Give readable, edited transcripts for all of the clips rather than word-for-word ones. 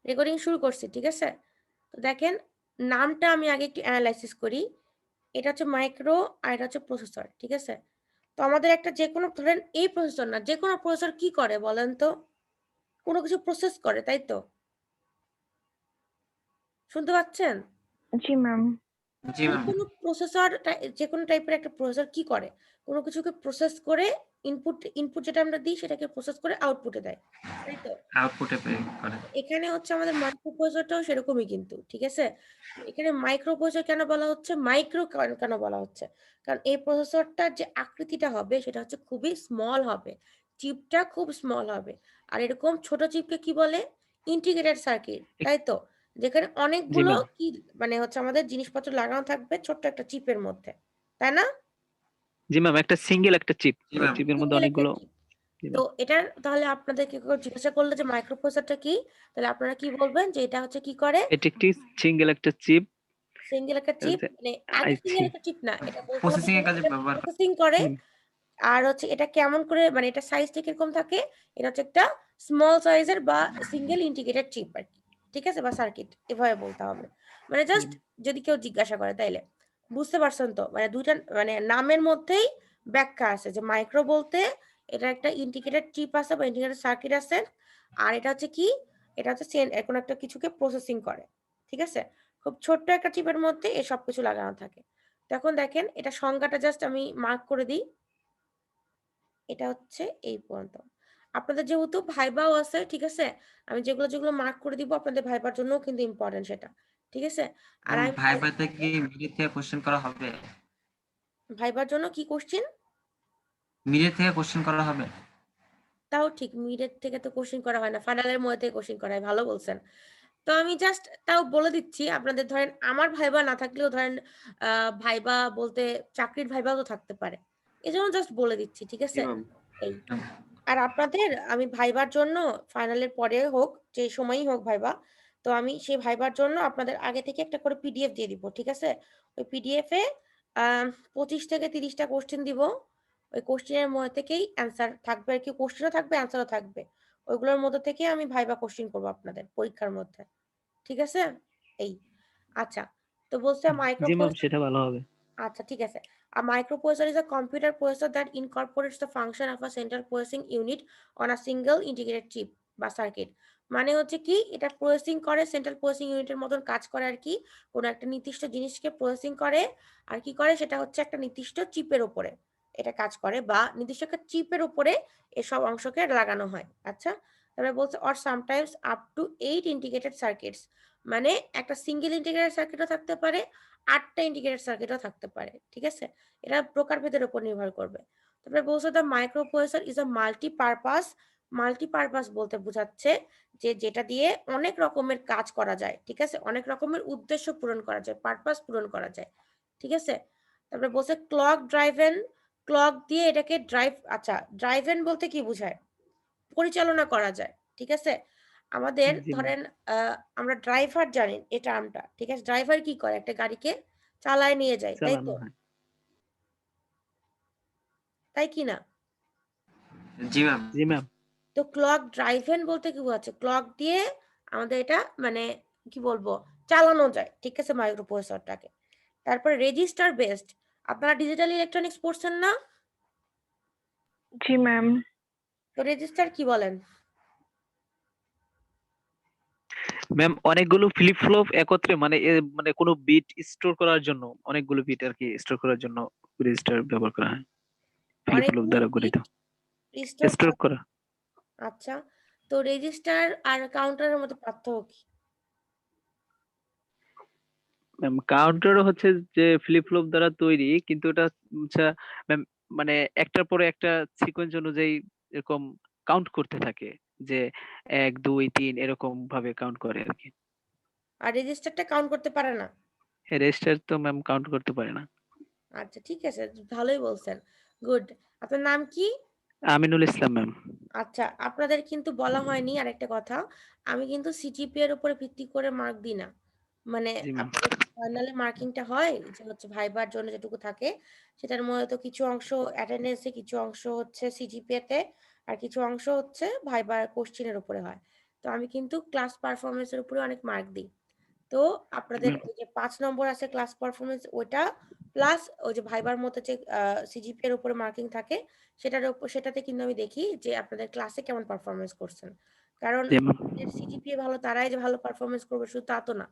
Recording শুরু করছি, ঠিক আছে? তো দেখেন নামটা আমি আগে একটু এনালাইসিস করি। এটা হচ্ছে মাইক্রো আর এটা হচ্ছে প্রসেসর, ঠিক আছে? তো আমাদের একটা যেকোনো ধরেন এই প্রসেসর না, যেকোনো প্রসেসর কি করে বলেন তো? কোনো কিছু প্রসেস করে, তাই তো? শুনতে পাচ্ছেন? জি ম্যাম। জি ম্যাম। যেকোনো টাইপের একটা প্রসেসর কি করে? কোনো কিছুকে প্রসেস করে ইনপুট যেটা আমরা দিই সেটাকে প্রসেস করে আউটপুটে দেয়। তাই তো? আউটপুটে পে করে। এখানে হচ্ছে আমাদের মাইক্রো প্রসেসরটাও সেরকমই কিন্তু। ঠিক আছে? এখানে মাইক্রো প্রসেসর কেন বলা হচ্ছে? মাইক্রো কেন বলা হচ্ছে? কারণ এই প্রসেসরটার যে আকৃতিটা হবে সেটা হচ্ছে খুবই স্মল হবে। চিপটা খুব স্মল হবে। আর এরকম ছোট চিপকে কি বলে? Integrated circuit. এক তাই তো? যেখানে জি অনেকগুলো ম্যাম। কি মানে হচ্ছে আমাদের জিনিসপত্র লাগানো থাকবে ছোট্ট একটা চিপের মধ্যে। তাই না? জি ম্যাম, একটা সিঙ্গেল একটা চিপ। জি ওই ম্যাম। চিপের মধ্যে সিঙ্গেল একটা অনেকগুলো। চিপ। জি তো ম্যাম। এটার তাহলে আপনাদেরকে কেউ জিজ্ঞাসা করলে যে মাইক্রো প্রসেসরটা কি? তাহলে আপনারা কি বলবেন যে এটা হচ্ছে কি করে? এটি একটি সিঙ্গেল একটা চিপ। সিঙ্গেল একটা চিপ মানে আগে আইসি। সিঙ্গেল একটা চিপ না। এটা বলতে হবে প্রসেসিং যে এর কাজে এটা ব্যবহার করে। প্রসেসিং করে। জি। আর হচ্ছে এটা কেমন করে মানে এটা সাইজটা কিরকম থাকে? এটা হচ্ছে একটা স্মল সাইজের বা সিঙ্গেল ইন্টিগ্রেটেড চিপ আরকি। ঠিক আছে? বা সার্কিট এভাবে বলতে হবে। মানে জাস্ট যদি কেউ জিজ্ঞাসা করে তাইলে। বুঝতে পারছেন তো? মানে ২ টা মানে নামের মধ্যেই ব্যাখ্যা আছে যে মাইক্রো বলতে এটা একটা ইন্টিগ্রেটেড চিপ আছে বা ইন্টিগ্রেটেড সার্কিট আছে। আর এটা হচ্ছে কি? এটা হচ্ছে কোনো একটা কিছুকে প্রসেসিং করে। ঠিক আছে? খুব ছোট্ট একটা চিপের মধ্যে এই সবকিছু লাগানো থাকে। তো এখন দেখেন এটা সংজ্ঞাটা জাস্ট আমি মার্ক করে দিই। এটা হচ্ছে এই পর্যন্ত। আপনাদের যেহেতু ভাইবাও আছে, ঠিক আছে? আমি যেগুলো মার্ক করে দিব আপনাদের ভাইবার জন্যও কিন্তু ইম্পোর্টেন্ট সেটা। ঠিক আছে? আর ম্যাম আমি ভাইভাতে কি মিডিয়া থেকে কোশ্চেন করা হবে? ভাইবার জন্য কি কোশ্চেন? মিডিয়া থেকে কোশ্চেন করা হবে? তাও ঠিক মিডের থেকে তো কোশ্চেন করা হয় না। ফাইনালের মধ্যে থেকে কোশ্চেন করা হয়। ভালো বলছেন। তো আমি জাস্ট তাও বলে দিচ্ছি আপনাদের ধরেন আমার ভাইবা না থাকলেও ধরেন আ ভাইবা বলতে চাকরির ভাইবাও তো থাকতে পারে। এজন্য জাস্ট বলে দিচ্ছি। ঠিক জি আছে? ম্যাম। এই। আর আপনাদের আমি ভাইবার জন্য ফাইনালের পরে হোক, যে সময়ই হোক ভাইবা, তো আমি সেই ভাইবার জন্য আপনাদের আগে থেকে একটা করে পিডিএফ দিয়ে দিব। ঠিক আছে? ওই পিডিএফ এ আ ২৫ থেকে ৩০ টা কোয়েশ্চেন দিব। ওই কোয়েশ্চেনের মধ্যে থেকেই অ্যান্সার থাকবে আরকি। কোয়েশ্চেনও থাকবে, অ্যান্সারও থাকবে। ওইগুলোর মধ্য থেকে আমি ভাইবা কোয়েশ্চেন করব আপনাদের পরীক্ষার মধ্যে। ঠিক আছে? এই। আচ্ছা। তো বলছে জি ম্যাম, মাইক্রোপ্রসেসর সেটা ভালো হবে। আচ্ছা ঠিক আছে। A microprocessor is a computer processor that incorporates the function of a central processing unit on a single integrated chip বা সার্কিট। মানে হচ্ছে কি এটা প্রসেসিং করে সেন্ট্রাল প্রসেসিং ইউনিটের মতন কাজ করে আরকি। কোন একটা নির্দিষ্ট জিনিসকে প্রসেসিং করে। আর কি করে সেটা হচ্ছে একটা নির্দিষ্ট চিপের উপরে এটা কাজ করে বা নির্দিষ্ট একটা চিপের উপরে এসব অংশকে লাগানো হয়। আচ্ছা? তারপরে বলছে or sometimes up to 8 integrated circuits মানে একটা সিঙ্গেল ইন্টিগ্রেটেড সার্কিটও থাকতে পারে ৮ টা ইন্টিগ্রেটেড সার্কিটও থাকতে পারে। ঠিক আছে? এটা প্রকারভেদের উপর নির্ভর করবে। তারপরে বলছে the microprocessor is a multipurpose বলতে বোঝাচ্ছে যে যেটা দিয়ে অনেক রকমের কাজ করা যায়। ঠিক আছে? অনেক রকমের উদ্দেশ্য পূরণ করা যায়, পারপাস পূরণ করা যায়। ঠিক আছে? তারপরে বলছে ক্লক দিয়ে এটাকে ড্রাইভেন বলতে কি বুঝায়? পরিচালনা করা যায়। ঠিক আছে? আমাদের জি ম্যাম। ধরেন আমরা ড্রাইভার জানি এই টার্মটা। ঠিক আছে? ড্রাইভার কি করে? একটা গাড়িকে চালায় নিয়ে যায়। তাই চালানো তো? হয়। তাই কি না? জি ম্যাম। জি ম্যাম। তো ক্লক ড্রাইভেন বলতে কি বোঝাচ্ছে? ক্লক দিয়ে আমাদের এটা মানে কি বলবো? চালানো যায়। ঠিক আছে? মাইক্রোপ্রসেসরটাকে। তারপরে রেজিস্টার বেসড। আপনারা ডিজিটাল ইলেকট্রনিক্স পড়ছেন না? জি ম্যাম। তো রেজিস্টার কি বলেন? ম্যাম, অনেকগুলো ফ্লিপ ফ্লপ একত্রে মানে মানে কোনো বিট স্টোর করার জন্য, অনেকগুলো বিট আর কি স্টোর করার জন্য রেজিস্টার ব্যবহার করা হয়। ফ্লিপ ফ্লপ অনেকগুলো দ্বারা গঠিত। বিট রিস্টোর স্টোর করা করা। আচ্ছা। তো রেজিস্টার আর কাউন্টারের মধ্যে পার্থক্য কি? ম্যাম, কাউন্টার হচ্ছে যে ফ্লিপ ফ্লপ দ্বারা তৈরি, কিন্তু এটা হচ্ছে ম্যাম মানে একটার পরে একটা সিকোয়েন্স অনুযায়ী এরকম কাউন্ট করতে থাকে, যে ১ ২ ৩ এরকম ভাবে কাউন্ট করে আর কি। আর রেজিস্টারটা কাউন্ট করতে পারে না? রেজিস্টার তো ম্যাম কাউন্ট করতে পারে না। আচ্ছা ঠিক আছে। ভালোই বলছেন। গুড। আপনার নাম কি? আমিনুল ইসলাম ম্যাম। আচ্ছা, আপনাদের কিন্তু বলা হয়নি আরেকটা কথা। আমি কিন্তু সিজিপিএ এর উপরে ভিত্তি করে মার্ক দিই না। মানে জি ম্যাম। আপনাদের ফাইনালে মার্কিংটা হয় যে হচ্ছে ভাইবার জন্য যেটুকু থাকে, সেটার মধ্যে তো কিছু অংশ অ্যাটেন্ডেন্স এ, কিছু অংশ হচ্ছে সিজিপিএ তে, আর কিছু অংশ হচ্ছে ভাইবার কোয়েশ্চেন এর উপরে হয়। তো আমি কিন্তু ক্লাস পারফরমেন্সের উপরে অনেক মার্ক দিই। তো আপনাদের ওই যে 5 নম্বর আছে ক্লাস পারফরম্যান্স ওইটা প্লাস ওই যে ভাইবার মতো যে সিজিপিএ এর উপরে মার্কিং থাকে সেটাতে কিন্তু আমি দেখি যে আপনাদের ক্লাসে কেমন পারফরম্যান্স করছেন। কারণ জি ম্যাম। যাদের সিজিপিএ ভালো তারাই যে ভালো পারফরম্যান্স করবে শুধু তা তো না।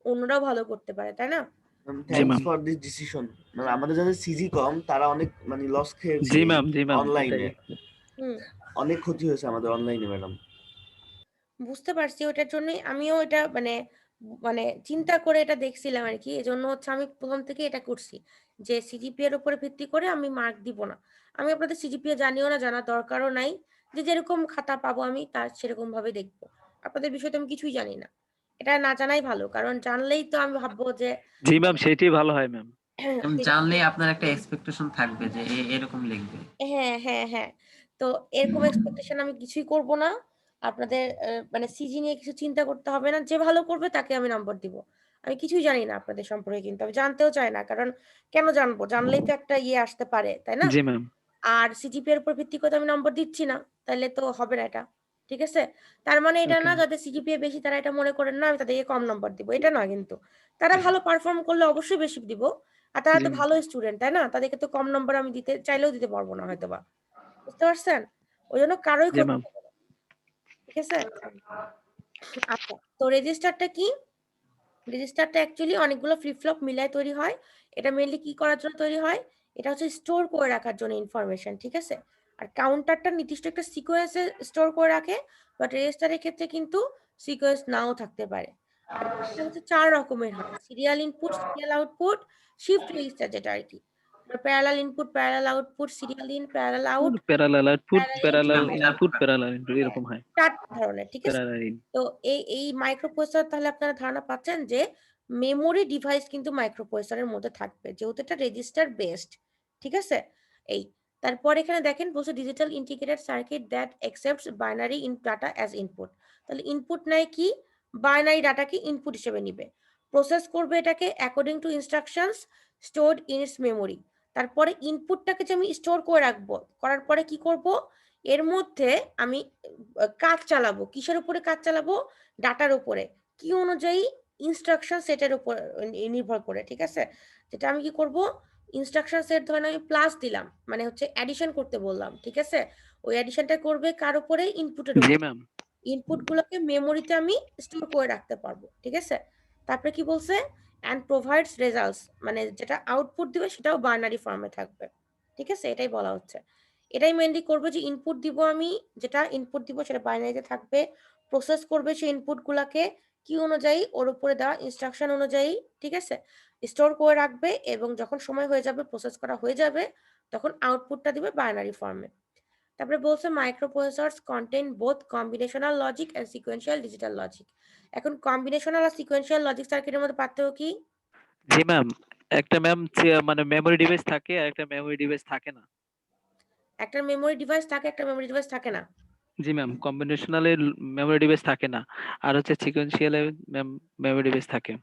অন্যরাও ভালো করতে পারে, তাই না? জি thanks ma'am. For this decision. মানে আমাদের যাদের সিজি কম তারা অনেক মানে লস খেয়েছে জি ম্যাম, জি ম্যাম, অনলাইনে। এটাই। হুম, অনেক ক্ষতি হয়েছে আমাদের অনলাইনে ম্যাডাম। বুঝতে পারছি ওটার জন্যই আমিও এটা মানে মানে চিন্তা করে এটা দেখছিলাম আরকি। এজন্য হচ্ছে আমি ১ম থেকে এটা করছি। যে সিজিপিএ এর উপরে ভিত্তি করে আমি মার্ক দিব না। আমি আপনাদের সিজিপিএ জানিও না, জানার দরকারও নাই। যে যেরকম খাতা পাবো আমি তার সেরকম ভাবে দেখব। আপনাদের বিষয়ে তো আমি কিছুই জানি না। এটা না জানাই ভালো। কারণ জানলেই তো আমি ভাববো যে জি ম্যাম, সেটাই ভালো হয় ম্যাম। জানলে আপনার একটা এক্সপেকটেশন থাকবে যে এরকম লিখবে। হ্যাঁ, হ্যাঁ, হ্যাঁ। তো এরকম এক্সপেকটেশন আমি কিছুই করব না। আপনাদের মানে সিজি নিয়ে কিছু চিন্তা করতে হবে না। যে ভালো করবে তাকে আমি নম্বর দিব। আমি কিছুই জানি না আপনাদের সম্পর্কে কিন্তু। আমি জানতেও চাই না। কারণ কেন জানবো? জানলেই তো একটা ইয়ে আসতে পারে, তাই না? জি ম্যাম। আর সিজিপিএ এর উপর ভিত্তি করে তো আমি নম্বর দিচ্ছি না। তাইলে তো হবে না এটা। ঠিক আছে? তার মানে এটা ওকে না ম্যাম। যাদের সিজিপিএ বেশি তারা এটা মনে করেন না আমি তাদেরকে কম নম্বর দিব। এটা না কিন্তু। তারা ভালো পারফর্ম করলে অবশ্যই বেশি দিব। আর তারা জি তো ম্যাম। ভালো স্টুডেন্ট, তাই না? তাদেরকে তো কম নম্বর আমি দিতে চাইলেও দিতে পারব না হয়তোবা। বুঝতে পারছেন? ওইজন্য কারোই জি ক্ষতি ম্যাম। হবে না। ঠিক আছে? আচ্ছা। তো রেজিস্টারটা কি? রেজিস্টারটা অ্যাকচুয়ালি অনেকগুলো ফ্লিপ-ফ্লপ মিলায় তৈরি হয়। এটা মেইনলি কি করার জন্য তৈরি হয়? এটা হচ্ছে স্টোর করে রাখার জন্য ইনফরমেশন, ঠিক আছে? আর কাউন্টারটা নির্দিষ্ট একটা সিকোয়েন্সে স্টোর করে রাখে। বাট রেজিস্টারের ক্ষেত্রে কিন্তু সিকোয়েন্স নাও থাকতে পারে। আর এটা হচ্ছে ৪ রকমের হয়। Serial input, serial output, shift register যেটা আরকি। Parallel input, parallel output, serial in, parallel out, parallel output, parallel in, parallel ma'am serial out. Input, parallel input হ্যাঁ, এরকম হয়। ৪ ধরনের, ঠিক আছে? Parallel in. তো এই মাইক্রোপ্রসেসর তাহলে আপনারা ধারণা পাচ্ছেন যে মেমোরি ডিভাইস কিন্তু মাইক্রোপ্রসেসরের মধ্যে থাকবে। যেহেতু এটা রেজিস্টার বেসড। ঠিক আছে? এই। তারপর এখানে দেখেন বলছে digital integrated circuit that accepts binary in data as input. তাহলে ইনপুট নেয় কি? বাইনারি ডাটাকে ইনপুট হিসেবে নিবে। প্রসেস করবে এটাকে according to instructions stored in it's memory. তারপরে ইনপুটটাকে যে আমি স্টোর করে রাখবো। করার পরে কি করব? এর মধ্যে আমি কাজ চালাবো। কিসের উপরে কাজ চালাবো? ডাটার উপরে। কি অনুযায়ী? ইনস্ট্রাকশন সেটের উপর নির্ভর করে। ঠিক আছে? যেটা আমি কি করব? ইনস্ট্রাকশন সেট ধরেন আমি প্লাস দিলাম। মানে হচ্ছে অ্যাডিশন করতে বললাম। ঠিক আছে? ওই অ্যাডিশনটা করবে কার উপরে? ইনপুটের জি উপর। ম্যাম। ইনপুট গুলোকে মেমোরিতে আমি স্টোর করে রাখতে পারবো। ঠিক আছে? তারপরে কি বলছে? অ্যান্ড প্রোভাইডস রেজাল্টস মানে যেটা আউটপুট দিবে সেটাও বাইনারি ফর্মে থাকবে। ঠিক আছে? এটাই বলা হচ্ছে। এটাই মেইনলি করবে যে ইনপুট দিব আমি, যেটা ইনপুট দিব সেটা বাইনারিতে থাকবে। প্রসেস করবে সেই ইনপুট গুলাকে কি অনুযায়ী? ওর উপরে দেওয়া ইনস্ট্রাকশন অনুযায়ী, ঠিক আছে? স্টোর করে রাখবে এবং যখন সময় হয়ে যাবে, প্রসেস করা হয়ে যাবে, তখন আউটপুটটা দিবে বাইনারি ফর্মে। তারপরে বলছে microprocessors contain both combinational logic and sequential digital logic. এখন কম্বিনেশনাল আর সিকোয়েন্সিয়াল লজিক সার্কিটের মধ্যে পার্থক্য কি? জি ম্যাম। একটা ম্যাম মানে মেমোরি ডিভাইস থাকে আর একটা মেমোরি ডিভাইস থাকে না। একটা মেমোরি ডিভাইস থাকে, একটা মেমোরি ডিভাইস থাকে না। জি ম্যাম, কম্বিনেশনাল এর মেমোরি ডিভাইস থাকে না। আর হচ্ছে সিকোয়েন্সিয়াল এর মেমোরি ডিভাইস থাকে।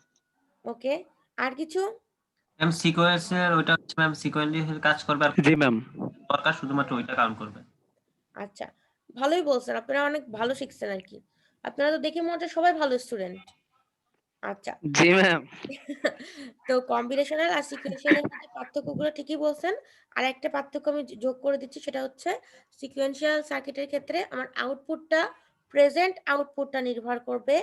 ওকে। আর কিছু? ম্যাম সিকোয়েন্সের ওইটা হচ্ছে ম্যাম সিকোয়েন্সের কাজ করবে আর জি ম্যাম। দরকার শুধুমাত্র ওইটা কাউন্ট করবে। আচ্ছা, ভালোই বলছেন। আপনারা অনেক ভালো শিখছেন আরকি। আপনারা তো দেখে মনে হচ্ছে সবাই ভালো স্টুডেন্ট। আচ্ছা। জি ম্যাম। তো কম্বিনেশনাল আর সিকোয়েন্সিয়াল এর মধ্যে পার্থক্যগুলো ঠিকই বলছেন। আরেকটা পার্থক্য আমি যোগ করে দিচ্ছি সেটা হচ্ছে সিকোয়েন্সিয়াল সার্কিটের ক্ষেত্রে আমার আউটপুটটা প্রেজেন্ট আউটপুটটা নির্ভর করবে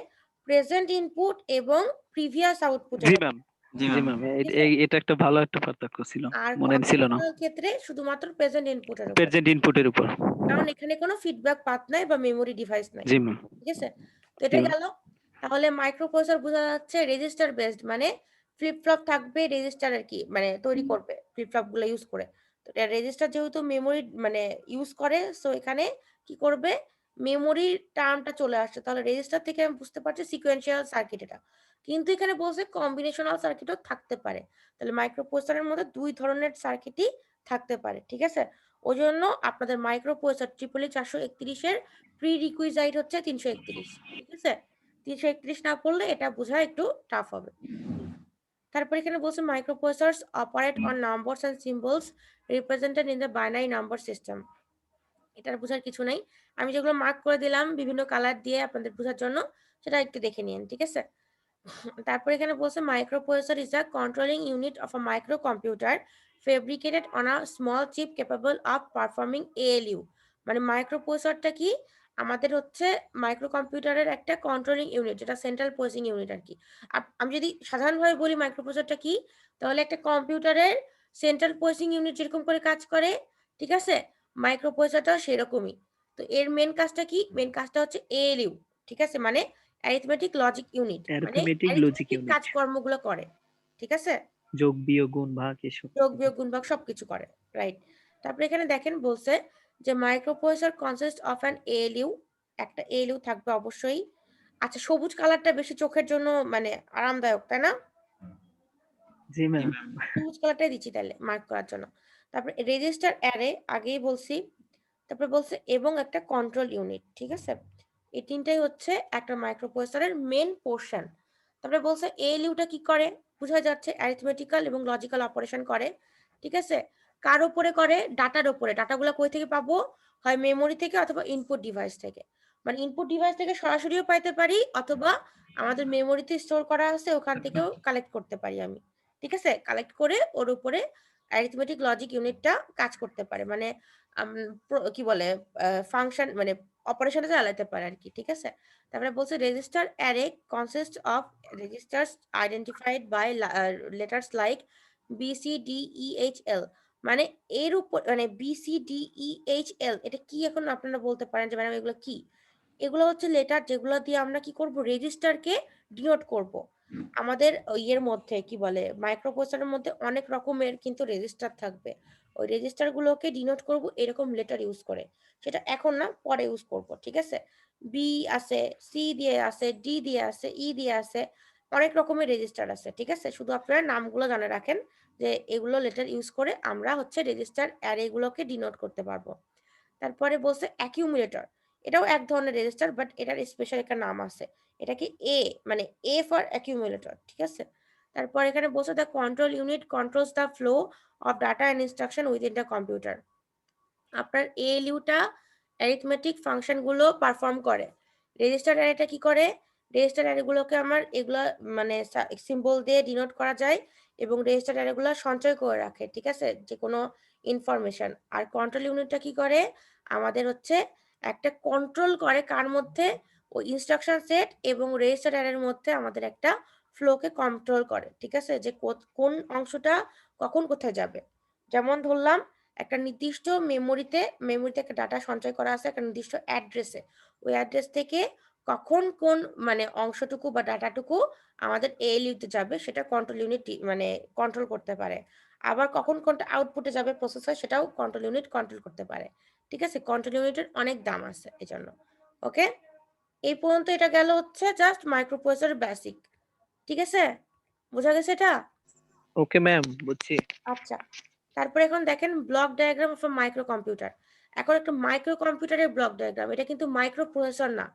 প্রেজেন্ট ইনপুট এবং প্রিভিয়াস আউটপুটের জি উপর। ম্যাম। জি জি ম্যাম। ম্যাম। ঠিক আছে? এটা একটা ভালো একটা পার্থক্য ছিল। আর মনে ছিল না। কম্বিনেশনাল ক্ষেত্রে শুধুমাত্র প্রেজেন্ট ইনপুটের উপর। প্রেজেন্ট ইনপুটের উপর। কারণ এখানে কোনো ফিডব্যাক পাথ নাই বা মেমোরি ডিভাইস নাই। জি ম্যাম। ঠিক আছে? তো জি এটা ম্যাম। গেল। তাহলে মাইক্রোপ্রসেসর বোঝা যাচ্ছে রেজিস্টার বেসড মানে ফ্লিপ-ফ্লপ থাকবে রেজিস্টার আরকি মানে তৈরি করবে ফ্লিপ-ফ্লপ গুলো ইউজ করে। তো এটা রেজিস্টার যেহেতু মেমোরি মানে ইউজ করে সো এখানে কি করবে? মেমোরির টার্মটা চলে আসছে। তাহলে রেজিস্টার থেকে আমি বুঝতে পারছি সিকোয়েন্সিয়াল সার্কিট এটা। কিন্তু এখানে বলছে কম্বিনেশনাল সার্কিটও থাকতে পারে। তাহলে মাইক্রোপ্রসেসরের মধ্যে ২ ধরনের সার্কিটই থাকতে পারে। ঠিক আছে? ওইজন্য আপনাদের মাইক্রোপ্রসেসর EEE 431 এর প্রি-রিকুইজাইট হচ্ছে ৩৩১। ঠিক আছে? ৩৩১ না পড়লে এটা বোঝা একটু টাফ হবে। তারপর এখানে বলছে microprocessors operate on numbers and symbols represented in the binary number system. এটার বোঝার কিছু নাই। আমি যেগুলো মার্ক করে দিলাম বিভিন্ন কালার দিয়ে আপনাদের বোঝার জন্য, সেটা একটু দেখে নিন, ঠিক আছে? তারপর এখানে বলছে microprocessor is a controlling unit of a micro computer fabricated on a small chip capable of performing ALU. মানে মাইক্রোপ্রসেসরটা কি? আমাদের হচ্ছে মাইক্রো কম্পিউটারের একটা কন্ট্রোলিং ইউনিট, যেটা সেন্ট্রাল প্রসেসিং ইউনিট আর কি। আমি যদি সাধারণভাবে বলি মাইক্রোপ্রসেসরটা কি, তাহলে একটা কম্পিউটারের সেন্ট্রাল প্রসেসিং ইউনিট যেরকম করে কাজ করে, ঠিক আছে, মাইক্রোপ্রসেসরটাও সেরকমই। তো এর মেন কাজটা কি? মেন কাজটা হচ্ছে এএলইউ, ঠিক আছে, মানে অ্যারিথমেটিক লজিক ইউনিট, মানে অ্যারিথমেটিক লজিক অ্যারিথমেটিক ইউনিট, কাজকর্মগুলো করে, ঠিক আছে, যোগ বিয়োগ গুণ ভাগ এসব। যোগ বিয়োগ গুণ ভাগ সবকিছু করে, রাইট? তারপরে এখানে দেখেন বলছে যে microprocessor consist of an ALU, একটা এএলইউ থাকবে অবশ্যই। আচ্ছা, সবুজ কালারটা বেশি চোখের জন্য মানে আরামদায়ক, তাই না? জি ম্যাম। সবুজ কালারটাই দিচ্ছি তাহলে মার্ক করার জন্য। তারপরে রেজিস্টার অ্যারে আগেই বলছি। তারপরে বলছে এবং একটা কন্ট্রোল ইউনিট, ঠিক আছে, এই তিনটাই হচ্ছে একটা মাইক্রোপ্রসেসরের মেন পোর্শন। তারপরে বলছে এএলইউটা কি করে, বোঝা যাচ্ছে অ্যারিথমেটিক্যাল এবং লজিক্যাল অপারেশন করে, ঠিক আছে। কার উপরে করে? ডাটার উপরে। ডাটাগুলো কই থেকে পাবো? হয় মেমোরি থেকে অথবা ইনপুট ডিভাইস থেকে। মানে ইনপুট ডিভাইস থেকে সরাসরিও পাইতে পারি, অথবা আমাদের মেমোরিতে স্টোর করা আছে ওখান থেকেও কালেক্ট করতে পারি আমি, ঠিক আছে। কালেক্ট করে ওর উপরে অ্যারিথমেটিক লজিক ইউনিটটা কাজ করতে পারে, মানে কি বলে ফাংশন, মানে অপারেশনটা চালাতে পারে আর কি, ঠিক আছে। তারপরে বলছে register array consist of registers identified by letters like BCDEHL। মানে এর উপর, মানে BCDEHL এটা কি এখন আপনারা বলতে পারেন যে ম্যাডাম এগুলো কি? এগুলো হচ্ছে লেটার যেগুলো দিয়ে আমরা কি করব, রেজিস্টারকে ডিনোট করব। আমাদের ইয়ের মধ্যে কি বলে মাইক্রোপ্রসেসরের মধ্যে অনেক রকমের কিন্তু রেজিস্টার থাকবে। ওই রেজিস্টার গুলোকে ডিনোট করব এরকম লেটার ইউজ করে। সেটা এখন না, পরে ইউজ করব, ঠিক আছে। বি আছে, সি দিয়ে আছে, ডি দিয়ে আছে, ই দিয়ে আছে, অনেক রকমের রেজিস্টার আছে, ঠিক আছে। শুধু আপনারা নামগুলো জানে রাখেন যে এগুলো লেটার ইউজ করে আমরা হচ্ছে রেজিস্টার অ্যারে গুলোকে ডিনোট করতে পারবো। তারপরে বলছে অ্যাকিউমুলেটর, এটাও এক ধরনের রেজিস্টার, বাট এটার স্পেশাল একটা নাম আছে। এটা কি এ, মানে এ ফর অ্যাকিউমুলেটর, ঠিক আছে। তারপর এখানে বলছে the control unit controls the flow of data and instruction within the computer. আপনার এএলইউটা অ্যারিথমেটিক ফাংশনগুলো পারফর্ম করে। রেজিস্টার অ্যারেটা কি করে? রেজিস্টার অ্যারেগুলোকে আমার এগুলা মানে সিম্বল দিয়ে ডিনোট করা যায়, এবং রেজিস্টার অ্যারেগুলো সঞ্চয় করে রাখে, ঠিক আছে, যে কোনো ইনফরমেশন। আর কন্ট্রোল ইউনিটটা কি করে? আমাদের হচ্ছে একটা কন্ট্রোল করে কার মধ্যে? ওই ইনস্ট্রাকশন সেট এবং রেজিস্টার অ্যারের মধ্যে আমাদের একটা ফ্লোকে কন্ট্রোল করে, ঠিক আছে, যে কোন অংশটা কখন কোথায় যাবে। যেমন ধরলাম একটা নির্দিষ্ট মেমোরিতে একটা ডাটা সঞ্চয় করা আছে একটা নির্দিষ্ট অ্যাড্রেসে। ওই অ্যাড্রেস থেকে কখন কোন মানে অংশটুকু বা ডাটাটুকু আমাদের এএলইউতে যাবে সেটা কন্ট্রোল ইউনিট মানে কন্ট্রোল করতে পারে। আবার কখন কোনটা আউটপুটে যাবে প্রসেসর, সেটাও কন্ট্রোল ইউনিট কন্ট্রোল করতে পারে, ঠিক আছে। কন্ট্রোল ইউনিটের অনেক দাম আছে এজন্য। ওকে, এই পর্যন্ত এটা গেল হচ্ছে জাস্ট মাইক্রোপ্রসেসরের বেসিক, ঠিক আছে, বোঝা গেছে এটা? ওকে ম্যাম, বুঝছি। আচ্ছা, তারপরে এখন দেখেন block diagram of micro computer. এখন একটা মাইক্রো কম্পিউটারের ব্লক ডায়াগ্রাম, এটা কিন্তু মাইক্রো প্রসেসর না।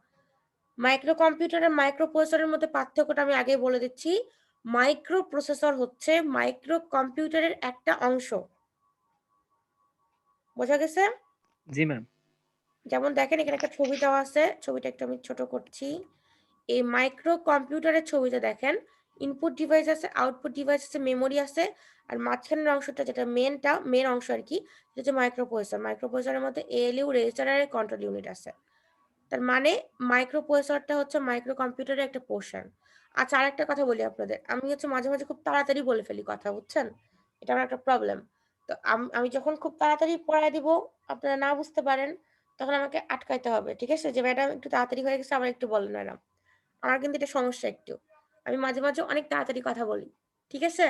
মাইক্রো কম্পিউটার আর মাইক্রো প্রসেসরের মধ্যে পার্থক্যটা আমি আগেই বলে দিচ্ছি। মাইক্রো প্রসেসর হচ্ছে মাইক্রো কম্পিউটারের একটা অংশ, বোঝা গেছে? জি ম্যাম। যেমন দেখেন এখানে একটা ছবি দেওয়া আছে, ছবিটা একটু আমি ছোট করছি। এই মাইক্রো কম্পিউটারের ছবিতে দেখেন ইনপুট ডিভাইস আছে, আউটপুট ডিভাইস আছে, মেমোরি আছে, আর মাঝখানের অংশটা যেটা মেন অংশ আর কি, সেটা হচ্ছে মাইক্রো প্রসেসর। মাইক্রো প্রসেসরের মধ্যে এএলইউ, রেজিস্টার আর কন্ট্রোল ইউনিট আছে। তার মানে মাইক্রো প্রসেসরটা হচ্ছে মাইক্রো কম্পিউটারের একটা পোর্শন। আচ্ছা, আরেকটা কথা বলি আপনাদের, আমি হচ্ছে মাঝে মাঝে খুব তাড়াতাড়ি বলে ফেলি কথা, বুঝছেন? এটা আমার একটা প্রবলেম। তো আমি যখন খুব তাড়াতাড়ি পড়ায় দিব, আপনারা না বুঝতে পারেন, তখন আমাকে আটকাইতে হবে, ঠিক আছে, যে ম্যাডাম একটু তাড়াতাড়ি হয়ে গেছে, আবার একটু বলেন ম্যাডাম। আমার কিন্তু এটা সমস্যা একটু, আমি মাঝে মাঝে অনেক তাড়াতাড়ি কথা বলি, ঠিক আছে,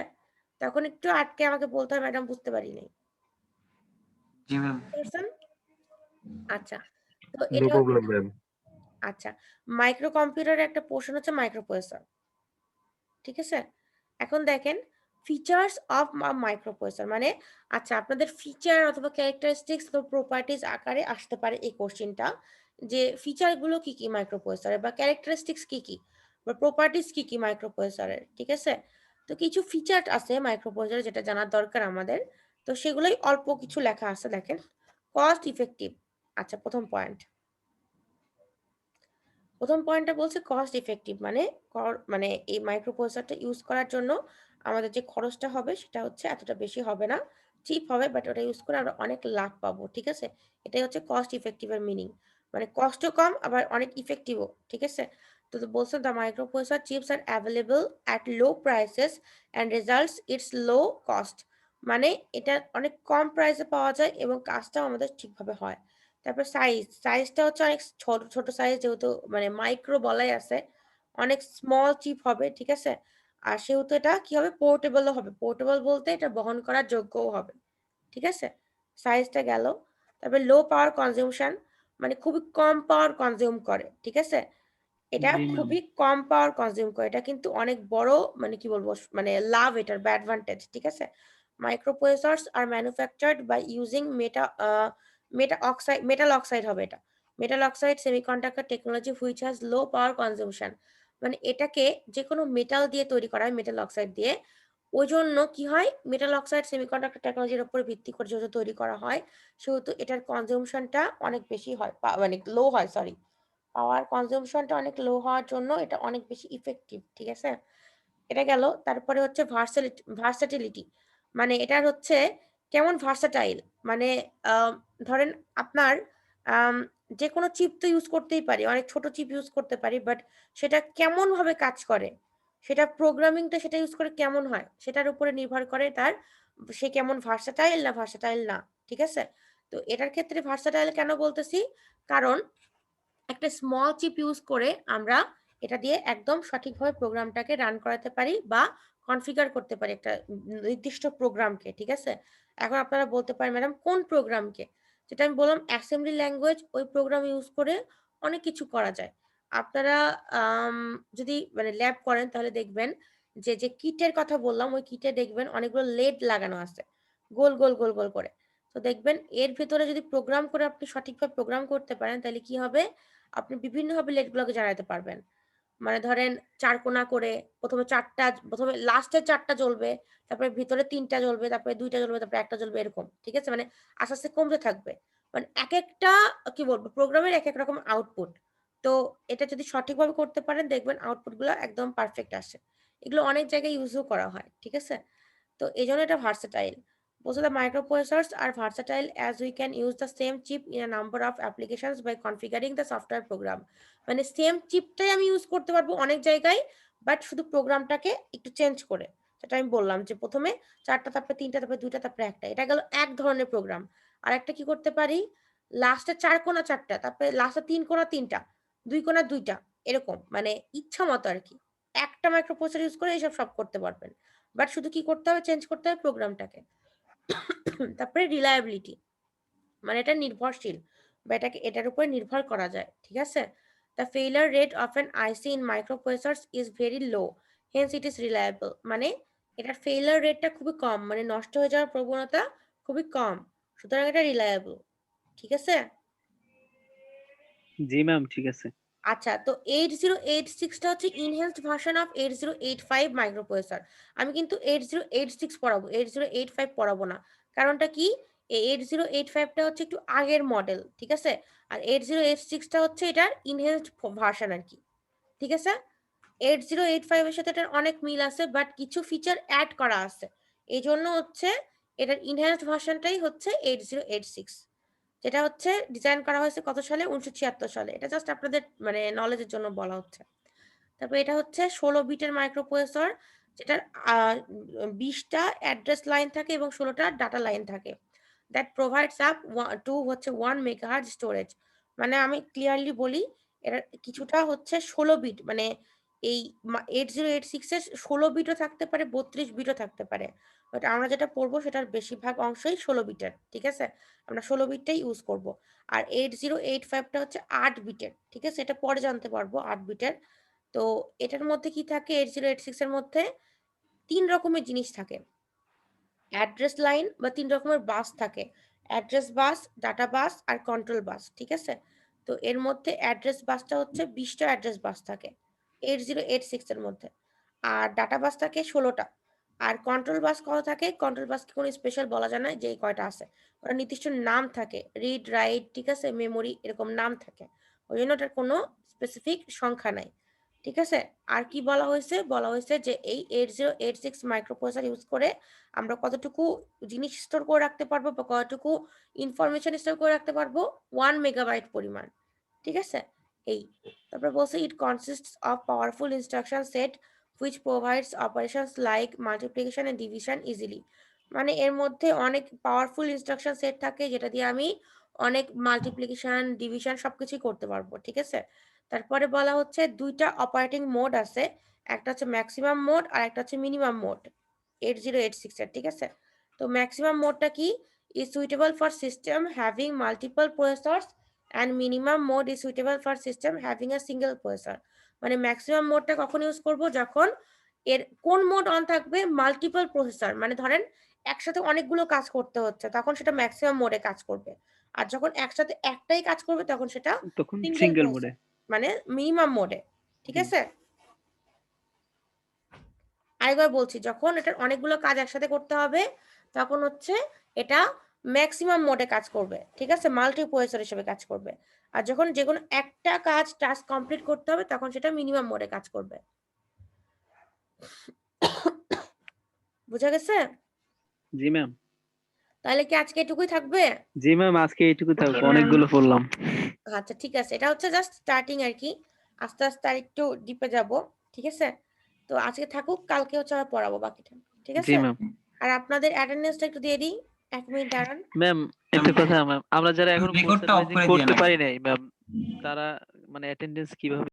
তখন একটু আটকে আমাকে বলতে হয় ম্যাডাম বুঝতে পারি নাই। জি ম্যাম। বুঝতে পারছেন? আচ্ছা, তো নো এটা প্রবলেম ম্যাম। আচ্ছা, মাইক্রো কম্পিউটারের একটা পোর্শন হচ্ছে মাইক্রো প্রসেসর, ঠিক আছে। এখন দেখেন ফিচার্স অফ মাইক্রো প্রসেসর মানে, আচ্ছা আপনাদের ফিচার অথবা ক্যারেক্টারিস্টিক্স অথবা প্রপার্টিজ আকারে আসতে পারে এই কোশ্চেনটা, যে ফিচারগুলো কি কি মাইক্রো প্রসেসরের, বা ক্যারেক্টারিস্টিক্স কি কি, বা প্রপার্টিজ কি কি মাইক্রো প্রসেসরের, ঠিক আছে। তো কিছু ফিচার আছে মাইক্রো প্রসেসরে যেটা জানার দরকার আমাদের, তো সেগুলোই অল্প কিছু লেখা আছে, দেখেন। কস্ট ইফেক্টিভ, আচ্ছা, প্রথম পয়েন্টটা বলছে কস্ট ইফেক্টিভ, মানে এই মাইক্রো প্রসেসরটা ইউজ করার জন্য আমাদের যে খরচটা হবে সেটা হচ্ছে এতটা বেশি হবে না, চিপ হবে, বাট ওটা ইউজ করে আমরা অনেক লাভ পাবো। ঠিক আছে, এটাই হচ্ছে কস্ট ইফেক্টিভের মিনিং, মানে কস্টও কম আবার অনেক ইফেক্টিভও। ঠিক আছে, তো বলছে the micro processor chips R available at low prices and results it's low cost, মানে এটা অনেক কম প্রাইসে পাওয়া যায় এবং কাজটাও আমাদের ঠিকভাবে হয়। তারপর সাইজটা হচ্ছে অনেক ছোট ছোট সাইজ, যেহেতু মানে মাইক্রো বলাই আছে, অনেক স্মল চিপ হবে। ঠিক আছে, আর সেহেতু এটা কি হবে, পোর্টেবলও হবে। পোর্টেবল বলতে এটা বহন করার যোগ্যও হবে। ঠিক আছে, সাইজটা গেল। তারপর লো পাওয়ার কনজিউমশন, মানে খুবই কম পাওয়ার কনজিউম করে। ঠিক আছে, এটা জি ম্যাম। খুবই কম পাওয়ার কনজিউম করে, এটা কিন্তু অনেক বড়, মানে কি বলবো, মানে লাভ, এটার অ্যাডভান্টেজ। ঠিক আছে, microprocessors are manufactured by using metal oxide হবে এটা, metal oxide semiconductor technology which has low power consumption, মানে এটাকে যে কোনো মেটাল দিয়ে তৈরি করা হয়, মেটাল অক্সাইড দিয়ে। ওই জন্য কি হয়, মেটাল অক্সাইড সেমিকন্ডাক্টর টেকনোলজির উপর ভিত্তি করে যেহেতু তৈরি করা হয়, সেহেতু এটার কনজিউমশনটা অনেক বেশি হয়, মানে লো হয়, সরি, পাওয়ার কনজাম্পশনটা অনেক লো হওয়ার জন্য এটা অনেক বেশি ইফেক্টিভ। ঠিক আছে, এটা গেল। তারপরে হচ্ছে ভার্সাটিলিটি, মানে এটার হচ্ছে কেমন ভার্সাটাইল, মানে ধরেন আপনার যে কোনো চিপ তো ইউজ করতেই পারি, অনেক ছোট চিপ ইউজ করতে পারি, বাট সেটা কেমন ভাবে কাজ করে, সেটা প্রোগ্রামিংটা সেটা ইউজ করে কেমন হয়, সেটার উপরে নির্ভর করে তার সে কেমন ভার্সাটাইল না। ঠিক আছে, তো এটার ক্ষেত্রে ভার্সাটাইল কেন বলতেছি, কারণ একটা স্মল চিপ ইউজ করে আমরা এটা দিয়ে একদম সঠিকভাবে প্রোগ্রামটাকে রান করাতে পারি বা কনফিগার করতে পারি একটা নির্দিষ্ট প্রোগ্রামকে। ঠিক আছে, এখন আপনারা বলতে পারেন ম্যাডাম কোন প্রোগ্রামকে, যেটা আমি বললাম অ্যাসেম্বলি ল্যাঙ্গুয়েজ, ওই প্রোগ্রাম ইউজ করে অনেক কিছু করা যায়। আপনারা যদি মানে ল্যাব করেন তাহলে দেখবেন যে যে কিটের কথা বললাম, ওই কিটে দেখবেন অনেকগুলো লেড লাগানো আছে, গোল গোল গোল গোল করে। তো দেখবেন এর ভেতরে যদি প্রোগ্রাম করে আপনি সঠিকভাবে প্রোগ্রাম করতে পারেন, তাহলে কি হবে, আপনি বিভিন্নভাবে লেটগুলোকে জ্বালাতে পারবেন। মানে ধরেন 4 কোণা করে, প্রথমে লাস্টের 4টা জ্বলবে, তারপরে ভিতরে 3টা জ্বলবে, তারপরে 2টা জ্বলবে, তারপরে 1টা জ্বলবে, এরকম। ঠিক আছে, মানে আস্তে আস্তে কমতে থাকবে। মানে একেকটা কি বলবো, প্রোগ্রামের একেক রকম আউটপুট। তো এটা যদি সঠিকভাবে করতে পারেন, দেখবেন আউটপুটগুলো একদম পারফেক্ট আসে। এগুলো অনেক জায়গায় ইউজও করা হয়। ঠিক আছে, তো এইজন্য এটা versatile. Both of the microprocessors are versatile as we can use the same chip in a number of applications by configuring the software program. মানে সেম চিপটাই আমি ইউজ করতে পারবো অনেক জায়গায়, বাট শুধু প্রোগ্রামটাকে একটু চেঞ্জ করে। সেটা আমি বললাম যে প্রথমে 4টা, তারপরে 3টা, তারপরে 2টা, তারপরে 1টা, এটা গেল এক ধরনের প্রোগ্রাম। আর একটা কি করতে পারি, লাস্টে 4 কোণা 4টা, তারপরে লাস্টে 3 কোণা 3টা, 2 কোণা 2টা, এরকম, মানে ইচ্ছা মতো আর কি। একটা মাইক্রোপ্রসেসর ইউজ করে এইসব সব করতে পারবেন, বাট শুধু কি করতে হবে, চেঞ্জ করতে হবে প্রোগ্রামটাকে। তারপরে রিলায়েবিলিটি, মানে এটা নির্ভরশীল বা এটার উপরে নির্ভর করা যায়। ঠিক আছে, the failure rate of an IC in microprocessors is very low, hence it is reliable, মানে এটার ফেইলিয়ার রেটটা খুবই কম, মানে নষ্ট হয়ে যাওয়ার প্রবণতা খুবই কম, সুতরাং এটা রিলায়েবল। ঠিক আছে, জি ম্যাম, ঠিক আছে। আচ্ছা, তো 8086টা হচ্ছে ইনহ্যান্সড ভার্সন অফ 8085 মাইক্রোপ্রসেসর। আমি কিন্তু 8086 পড়াবো, 8085 পড়াবো না। কারণটা কি, এই 8085টা হচ্ছে একটু আগের মডেল। ঠিক আছে, আর 8086টা হচ্ছে এটার ইনহ্যান্সড ভার্সন আর কি। ঠিক আছে, 8085 এর সাথে এটার অনেক মিল আছে, বাট কিছু ফিচার অ্যাড করা আছে। এই জন্য হচ্ছে এটার ইনহ্যান্সড ভার্সনটাই হচ্ছে 8086, যেটা হচ্ছে ডিজাইন করা হয়েছে কত সালে, 1976 সালে। এটা জাস্ট আপনাদের মানে নলেজের জন্য বলা হচ্ছে। তারপর এটা হচ্ছে 16 বিটের মাইক্রোপ্রসেসর, যেটার 20টা অ্যাড্রেস লাইন থাকে এবং 16টা ডাটা লাইন থাকে। দ্যাট প্রোভাইডস আপ টু হচ্ছে 1 মেগাহার্জ স্টোরেজ। মানে আমি ক্লিয়ারলি বলি, এর কিছুটা হচ্ছে 16 বিট, মানে এই 8086 এর 16 বিটও থাকতে পারে, 32 বিটও থাকতে পারে, বাট আমরা যেটা পড়বো সেটার বেশিরভাগ অংশই 16 বিটের। ঠিক আছে, আমরা 16 বিটটাই ইউজ করব। আর 8085টা হচ্ছে 8 বিটের। ঠিক আছে, এটা পরে জানতে পারবো 8 বিটের। তো এটার মধ্যে কি থাকে, 8086 এর মধ্যে 3 রকমের জিনিস থাকে, অ্যাড্রেস লাইন বা 3 রকমের বাস থাকে, অ্যাড্রেস বাস, ডাটা বাস আর কন্ট্রোল বাস। ঠিক আছে, তো এর মধ্যে অ্যাড্রেস বাসটা হচ্ছে 20টা অ্যাড্রেস বাস থাকে 8086 এর মধ্যে, আর ডাটা বাস থাকে 16টা, আর কন্ট্রোল বাস কত থাকে? কন্ট্রোল বাসকে কোনো স্পেশাল বলা যায় না যে এই কয়টা আছে। ওটা নির্দিষ্ট নাম থাকে। রিড, রাইট, ঠিক আছে? মেমোরি এরকম নাম থাকে। ওই জন্য ওটার কোনো স্পেসিফিক সংখ্যা নাই। ঠিক আছে? আর কি বলা হয়েছে? বলা হয়েছে যে এই 8086 মাইক্রোপ্রসেসর ইউজ করে আমরা কতটুকু জিনিস স্টোর করে রাখতে পারবো বা কতটুকু ইনফরমেশন স্টোর করে রাখতে পারবো? 1 মেগাবাইট পরিমাণ। ঠিক আছে? এই। তারপর বলছে it consists of powerful instruction set which provides operations like multiplication and division easily. মানে এর মধ্যে অনেক পাওয়ারফুল ইনস্ট্রাকশন সেট থাকে যেটা দিয়ে আমি অনেক মাল্টিপ্লিকেশন, ডিভিশন সবকিছুই করতে পারবো। ঠিক আছে? তারপরে বলা হচ্ছে 2টা অপারেটিং মোড আছে। একটা হচ্ছে ম্যাক্সিমাম মোড আর একটা হচ্ছে মিনিমাম মোড 8086 এর। ঠিক আছে? তো ম্যাক্সিমাম মোডটা কি? is suitable for system having multiple processors and minimum mode is suitable for system having a single processor. মানে ম্যাক্সিমাম মোডটা কখন ইউজ করব? যখন এর কোন মোড অন থাকবে? মাল্টিপল প্রসেসর, মানে ধরেন একসাথে অনেকগুলো কাজ করতে হচ্ছে তখন সেটা ম্যাক্সিমাম মোডে কাজ করবে। আর যখন একসাথে একটাই কাজ করবে তখন সেটা তখন সিঙ্গেল সিঙ্গেল মোডে। প্রসেসর, মানে মিনিমাম মোডে। ঠিক হুম। আছে? আরেকবার বলছি, যখন এটার অনেকগুলো কাজ একসাথে করতে হবে তখন হচ্ছে এটা ম্যাক্সিমাম মোডে কাজ করবে। ঠিক আছে? মাল্টি প্রসেসর হিসেবে কাজ করবে। আর যখন যে কোনো একটা কাজ টাস্ক কমপ্লিট করতে হবে তখন সেটা মিনিমাম মোডে কাজ করবে। বুঝা গেছে? জি ম্যাম। তাহলে কি আজকে এটুকুই থাকবে? জি ম্যাম, আজকে এইটুকু থাকবে, জি ম্যাম। অনেকগুলো পড়লাম। আচ্ছা ঠিক আছে, এটা হচ্ছে জাস্ট স্টার্টিং আর কি। আস্তে আস্তে আর একটু ডিপে যাব। ঠিক আছে? তো আজকে থাকুক, কালকে হচ্ছে আবার পড়াবো বাকিটা। ঠিক জি আছে? ম্যাম। আর আপনাদের অ্যাটেন্ডেন্সটা একটু দিয়ে দিই, 1 মিনিট দাঁড়ান। ম্যাম একটা কথা ম্যাম, আমরা যারা এখন রেকর্ডটা অফ করে করতে দিয়ে পারি নাই ম্যাম, তারা মানে অ্যাটেন্ডেন্স কিভাবে